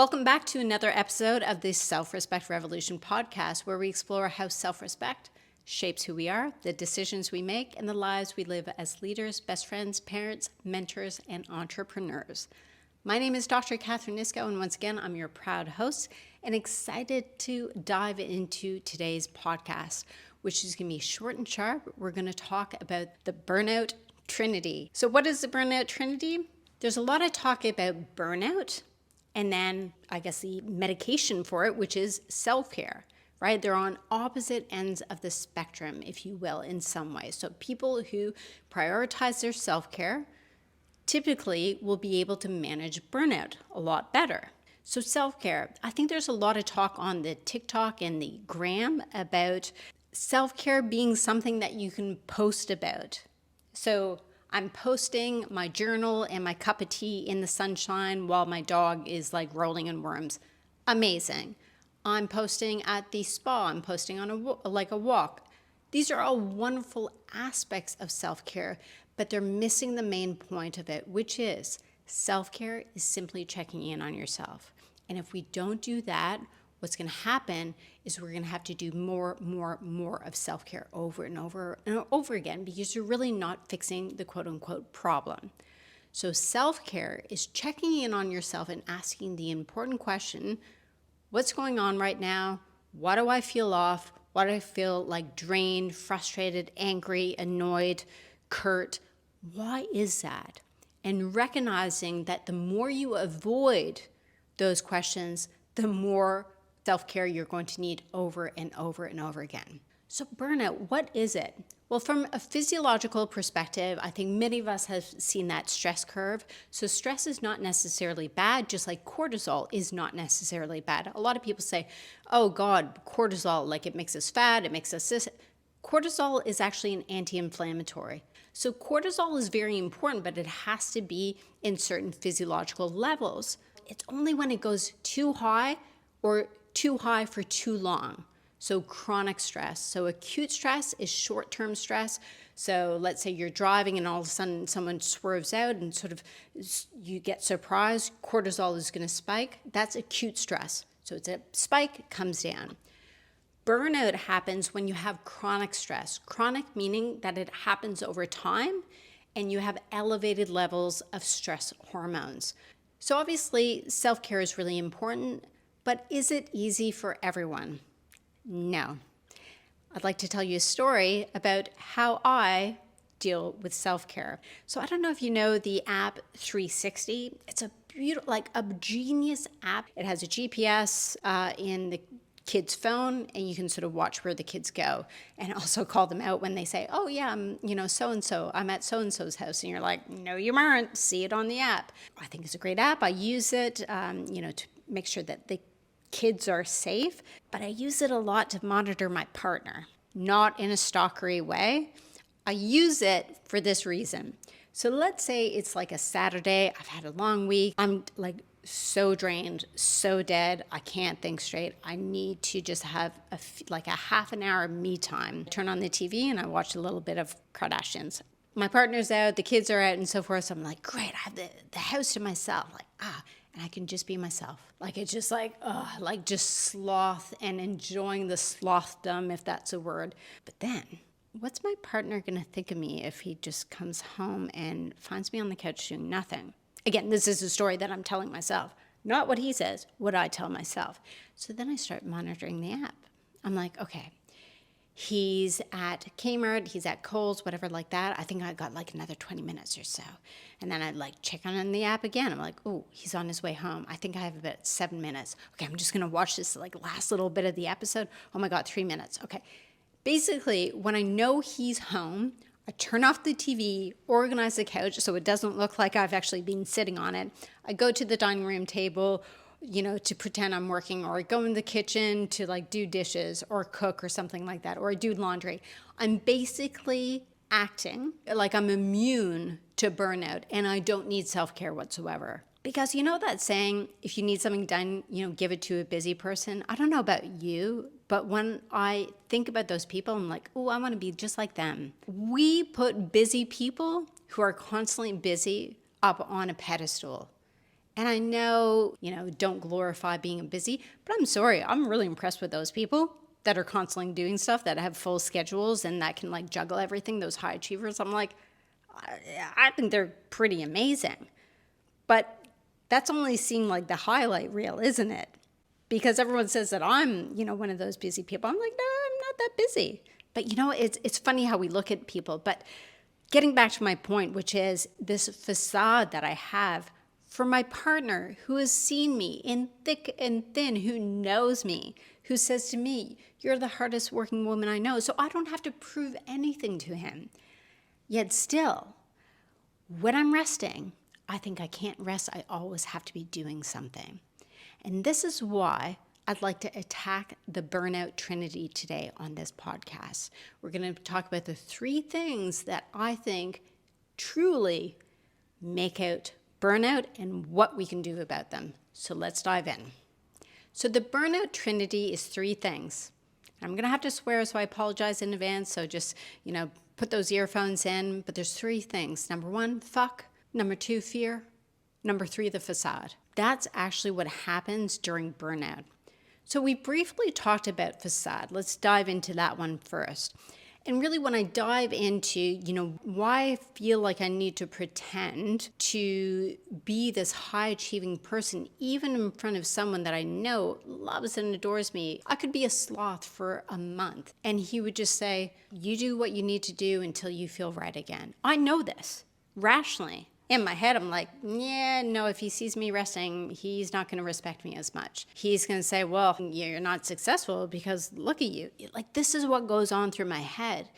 Welcome back to another episode of the Self-Respect Revolution podcast, where we explore how self-respect shapes who we are, the decisions we make, and the lives we live as leaders, best friends, parents, mentors, and entrepreneurs. My name is Dr. Katherine Iscoe, and once again, I'm your proud host and excited to dive into today's podcast, which is going to be short and sharp. We're going to talk about the Burnout Trinity. So what is the Burnout Trinity? There's a lot of talk about burnout, and then I guess the medication for it, which is self-care, right? They're on opposite ends of the spectrum, if you will, in some ways. So people who prioritize their self-care typically will be able to manage burnout a lot better. So self-care, I think there's a lot of talk on the TikTok and the gram about self-care being something that you can post about. So I'm posting my journal and my cup of tea in the sunshine while my dog is like rolling in worms. Amazing. I'm posting at the spa. I'm posting on a walk. These are all wonderful aspects of self-care, but they're missing the main point of it, which is self-care is simply checking in on yourself. And if we don't do that, what's going to happen is we're going to have to do more of self-care over and over and over again, because you're really not fixing the quote-unquote problem. So self-care is checking in on yourself and asking the important question, what's going on right now? Why do I feel off? Why do I feel like drained, frustrated, angry, annoyed, curt? Why is that? And recognizing that the more you avoid those questions, the more self-care you're going to need over and over and over again. So burnout, what is it? Well, from a physiological perspective, I think many of us have seen that stress curve. So stress is not necessarily bad, just like cortisol is not necessarily bad. A lot of people say, oh God, cortisol, like it makes us fat, it makes us this. Cortisol is actually an anti-inflammatory. So cortisol is very important, but it has to be in certain physiological levels. It's only when it goes too high or too high for too long. So chronic stress. So acute stress is short-term stress. So let's say you're driving and all of a sudden someone swerves out and sort of you get surprised, cortisol is going to spike. That's acute stress. So it's a spike, comes down. Burnout happens when you have chronic stress. Chronic meaning that it happens over time and you have elevated levels of stress hormones. So obviously self-care is really important, but is it easy for everyone? No. I'd like to tell you a story about how I deal with self-care. So I don't know if you know the app 360. It's a beautiful, like a genius app. It has a GPS in the kid's phone, and you can sort of watch where the kids go and also call them out when they say, oh yeah, I'm, so-and-so, I'm at so-and-so's house. And you're like, no, you aren't. See it on the app. I think it's a great app. I use it, to make sure that the kids are safe, but I use it a lot to monitor my partner, not in a stalkery way. I use it for this reason. So let's say it's like a Saturday, I've had a long week, I'm like so drained, so dead, I can't think straight. I need to just have a half an hour of me time. I turn on the TV and I watch a little bit of Kardashians. My partner's out, the kids are out and so forth, so I'm like, great, I have the house to myself. And I can just be myself. Like it's just just sloth and enjoying the slothdom, if that's a word. But then, what's my partner gonna think of me if he just comes home and finds me on the couch doing nothing? Again, this is a story that I'm telling myself, not what he says, what I tell myself. So then I start monitoring the app. I'm like, okay, he's at Kmart, he's at Kohl's, whatever like that. I think I got like another 20 minutes or so. And then I'd like check on the app again. I'm like, oh, he's on his way home. I think I have about 7 minutes. Okay, I'm just gonna watch this like last little bit of the episode. Oh my God, 3 minutes, okay. Basically, when I know he's home, I turn off the TV, organize the couch so it doesn't look like I've actually been sitting on it. I go to the dining room table, to pretend I'm working, or I go in the kitchen to like do dishes or cook or something like that, or I do laundry. I'm basically acting like I'm immune to burnout and I don't need self-care whatsoever. Because you know that saying, if you need something done, give it to a busy person. I don't know about you, but when I think about those people, I'm like, oh, I want to be just like them. We put busy people who are constantly busy up on a pedestal. And I know, don't glorify being busy, but I'm sorry, I'm really impressed with those people that are constantly doing stuff, that have full schedules and that can like juggle everything, those high achievers. I'm like, I think they're pretty amazing. But that's only seeing like the highlight reel, isn't it? Because everyone says that I'm, one of those busy people. I'm like, no, I'm not that busy. But it's funny how we look at people. But getting back to my point, which is this facade that I have for my partner who has seen me in thick and thin, who knows me, who says to me, you're the hardest working woman I know. So I don't have to prove anything to him. Yet still, when I'm resting, I think I can't rest. I always have to be doing something. And this is why I'd like to attack the Burnout Trinity today on this podcast. We're going to talk about the 3 things that I think truly make out burnout and what we can do about them. So let's dive in. So the Burnout Trinity is 3 things. I'm going to have to swear, so I apologize in advance. So just, put those earphones in. But there's 3 things. Number 1, fuck. Number 2, fear. Number 3, the facade. That's actually what happens during burnout. So we briefly talked about facade. Let's dive into that one first. And really when I dive into, why I feel like I need to pretend to be this high achieving person, even in front of someone that I know loves and adores me, I could be a sloth for a month. And he would just say, you do what you need to do until you feel right again. I know this rationally. In my head, I'm like, yeah, no, if he sees me resting, he's not going to respect me as much. He's going to say, well, you're not successful because look at you. Like, this is what goes on through my head.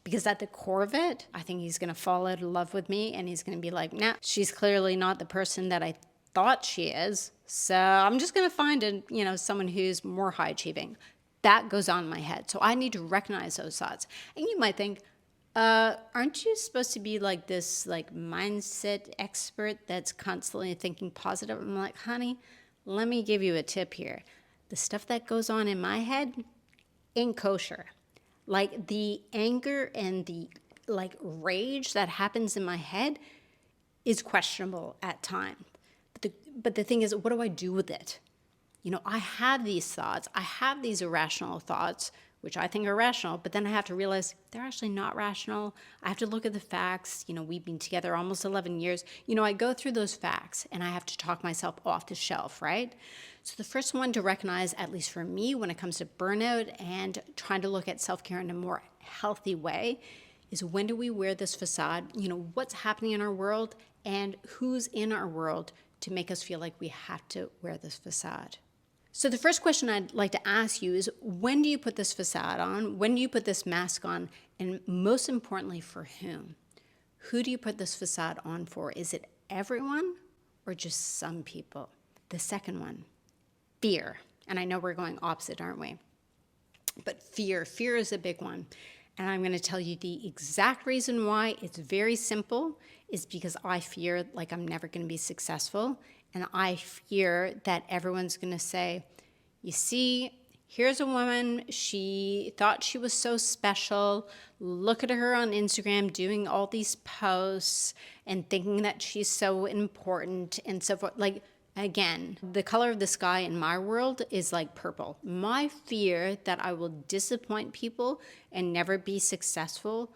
Because at the core of it, I think he's going to fall out of love with me and he's going to be like, nah, she's clearly not the person that I thought she is. So I'm just going to find someone who's more high achieving. That goes on in my head. So I need to recognize those thoughts. And you might think, aren't you supposed to be like this mindset expert that's constantly thinking positive? I'm like, honey, let me give you a tip here. The stuff that goes on in my head ain't kosher. Like the anger and the rage that happens in my head is questionable at times. But the thing is, what do I do with it? I have these thoughts. I have these irrational thoughts, which I think are rational, but then I have to realize they're actually not rational. I have to look at the facts. We've been together almost 11 years. I go through those facts and I have to talk myself off the shelf, right? So the first one to recognize, at least for me, when it comes to burnout and trying to look at self-care in a more healthy way, is when do we wear this facade? What's happening in our world and who's in our world to make us feel like we have to wear this facade. So the first question I'd like to ask you is, when do you put this facade on? When do you put this mask on? And most importantly, for whom? Who do you put this facade on for? Is it everyone or just some people? The second one, fear. And I know we're going opposite, aren't we? But fear is a big one. And I'm going to tell you the exact reason why. It's very simple. Is because I fear like I'm never going to be successful. And I fear that everyone's going to say, you see, here's a woman, she thought she was so special. Look at her on Instagram doing all these posts and thinking that she's so important and so forth. Like, again, the color of the sky in my world is like purple. My fear that I will disappoint people and never be successful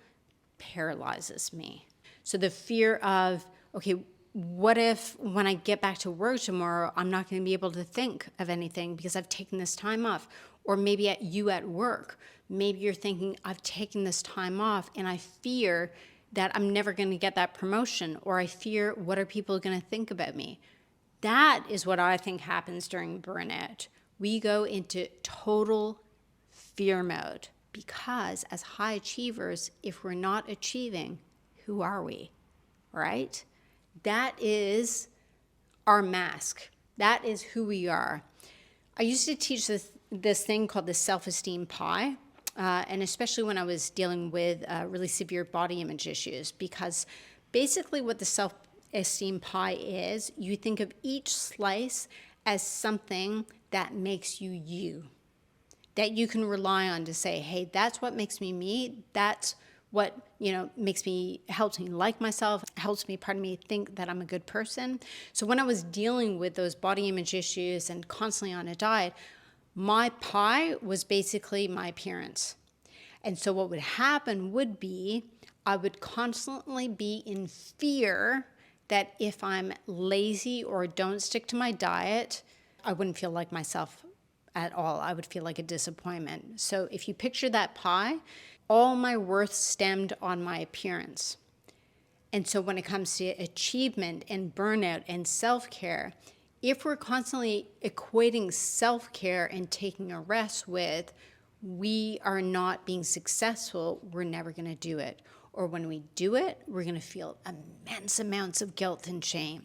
paralyzes me. So the fear of, okay, what if when I get back to work tomorrow, I'm not going to be able to think of anything because I've taken this time off? Or maybe you at work, maybe you're thinking, I've taken this time off and I fear that I'm never going to get that promotion, or I fear what are people going to think about me? That is what I think happens during burnout. We go into total fear mode because as high achievers, if we're not achieving, who are we, right? That is our mask. That is who we are. I used to teach this thing called the self-esteem pie, and especially when I was dealing with really severe body image issues, because basically what the self-esteem pie is, you think of each slice as something that makes you you, that you can rely on to say, hey, that's what makes me me. That's what, helps me like myself, helps me, think that I'm a good person. So when I was dealing with those body image issues and constantly on a diet, my pie was basically my appearance. And so what would happen would be I would constantly be in fear that if I'm lazy or don't stick to my diet, I wouldn't feel like myself at all. I would feel like a disappointment. So if you picture that pie, all my worth stemmed on my appearance. And so when it comes to achievement and burnout and self-care, if we're constantly equating self-care and taking a rest with, we are not being successful, we're never going to do it. Or when we do it, we're going to feel immense amounts of guilt and shame.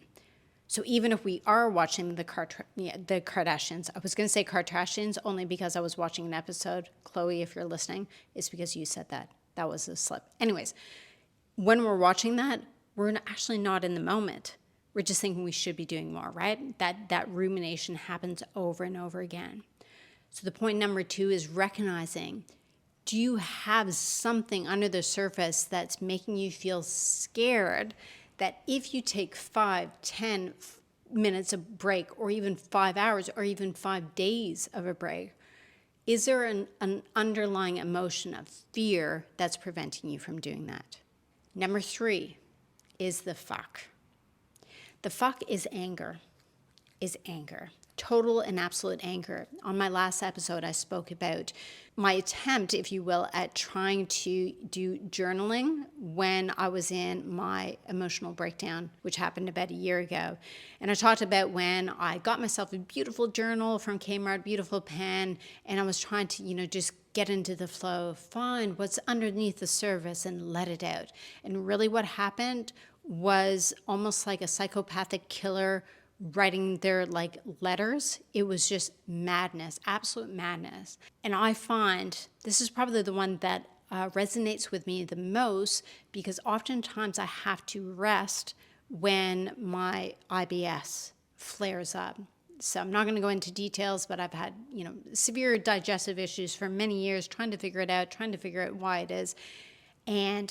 So even if we are watching the Kardashians, I was going to say Kardashians only because I was watching an episode. Chloe, if you're listening, it's because you said that. That was a slip. Anyways, when we're watching that, we're actually not in the moment. We're just thinking we should be doing more, right? That rumination happens over and over again. So the point number 2 is recognizing, do you have something under the surface that's making you feel scared that if you take 5, 10 minutes of break, or even 5 hours, or even 5 days of a break, is there an underlying emotion of fear that's preventing you from doing that? Number 3 is the fuck. The fuck is anger. Total and absolute anger. On my last episode, I spoke about my attempt, if you will, at trying to do journaling when I was in my emotional breakdown, which happened about a year ago. And I talked about when I got myself a beautiful journal from Kmart, beautiful pen, and I was trying to, just get into the flow, find what's underneath the surface and let it out. And really what happened was almost like a psychopathic killer writing their letters. It was just madness, absolute madness. And I find this is probably the one that resonates with me the most, because oftentimes I have to rest when my IBS flares up. So I'm not going to go into details, but I've had, severe digestive issues for many years, trying to figure out why it is. And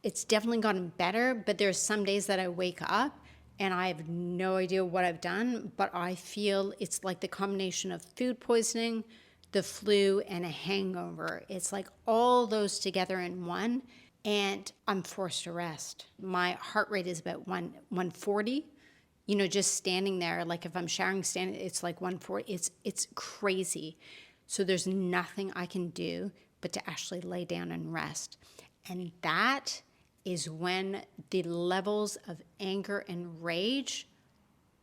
it's definitely gotten better, but there's some days that I wake up and I have no idea what I've done, but I feel it's like the combination of food poisoning, the flu, and a hangover. It's like all those together in one, and I'm forced to rest. My heart rate is about 140. Just standing there, like if I'm showering standing, it's like 140. It's crazy. So there's nothing I can do but to actually lay down and rest. And that is when the levels of anger and rage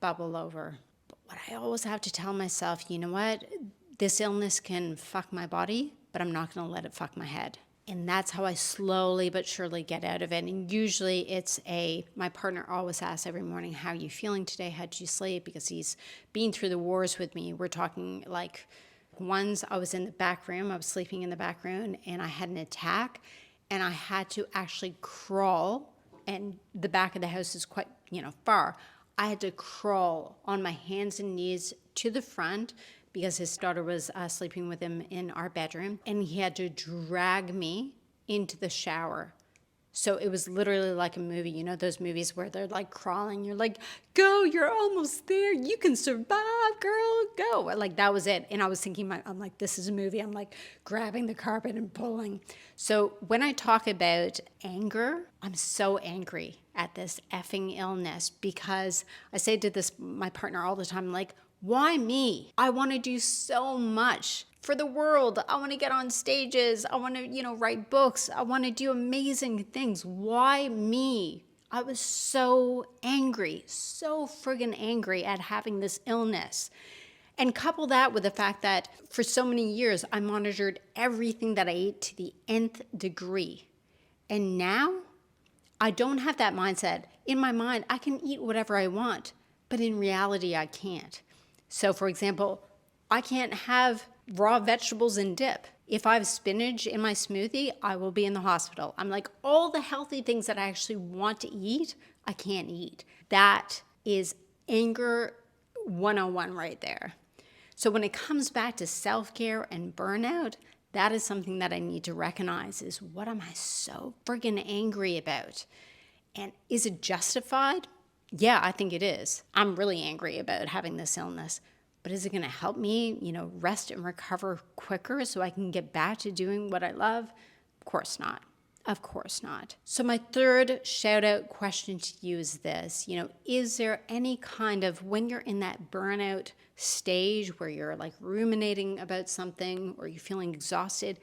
bubble over. But what I always have to tell myself, you know what? This illness can fuck my body, but I'm not going to let it fuck my head. And that's how I slowly but surely get out of it. And usually it's my partner always asks every morning, how are you feeling today? How'd you sleep? Because he's been through the wars with me. We're talking once I was in the back room, I was sleeping in the back room, and I had an attack. And I had to actually crawl, and the back of the house is quite, far. I had to crawl on my hands and knees to the front because his daughter was sleeping with him in our bedroom, and he had to drag me into the shower. So it was literally like a movie, those movies where they're crawling. You're like, go, you're almost there. You can survive, girl, go. That was it. And I was thinking, I'm like, this is a movie. I'm grabbing the carpet and pulling. So when I talk about anger, I'm so angry at this effing illness, because I say to my partner all the time, why me? I want to do so much for the world. I want to get on stages. I want to, write books. I want to do amazing things. Why me? I was so angry, so friggin' angry at having this illness. And couple that with the fact that for so many years, I monitored everything that I ate to the nth degree. And now I don't have that mindset. In my mind, I can eat whatever I want, but in reality, I can't. So for example, I can't have raw vegetables and dip. If I have spinach in my smoothie, I will be in the hospital. I'm all the healthy things that I actually want to eat, I can't eat. That is anger 101 right there. So when it comes back to self-care and burnout, That is something that I need to recognize is, what am I so friggin' angry about? And is it justified? Yeah, I think it is. I'm really angry about having this illness. But is it going to help me, rest and recover quicker so I can get back to doing what I love? Of course not. Of course not. So my third shout out question to you is this, is there any kind of, when you're in that burnout stage where you're like ruminating about something or you're feeling exhausted,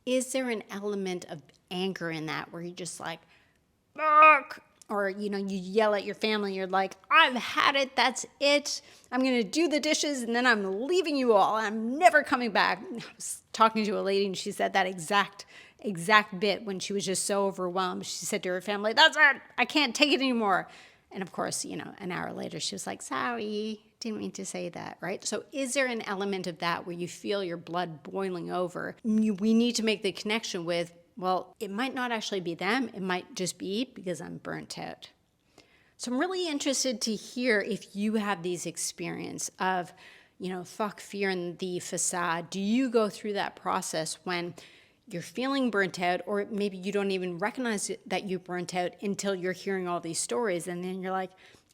is there an element of anger in that where you're just like, bark, or, you yell at your family, you're like, I've had it, that's it. I'm going to do the dishes and then I'm leaving you all. I'm never coming back. I was talking to a lady and she said that exact bit when she was just so overwhelmed. She said to her family, that's it, I can't take it anymore. And of course, an hour later, she was like, sorry, didn't mean to say that, right? So is there an element of that where you feel your blood boiling over? We need to make the connection with, well, it might not actually be them. It might just be because I'm burnt out. So I'm really interested to hear if you have these experience of, fuck fear and the facade. Do you go through that process when you're feeling burnt out, or maybe you don't even recognize that you're burnt out until you're hearing all these stories, and then you're like,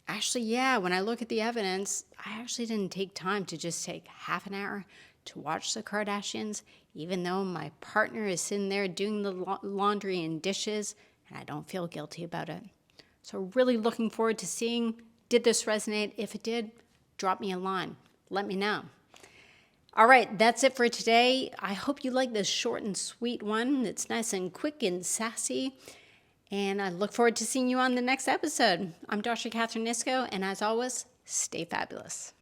actually, yeah, when I look at the evidence, I actually didn't take time to just take half an hour to watch the Kardashians, even though my partner is sitting there doing the laundry and dishes, and I don't feel guilty about it. So really looking forward to seeing, did this resonate? If it did, drop me a line. Let me know. All right, that's it for today. I hope you like this short and sweet one. It's nice and quick and sassy. And I look forward to seeing you on the next episode. I'm Dr. Katherine Iscoe, and as always, stay fabulous.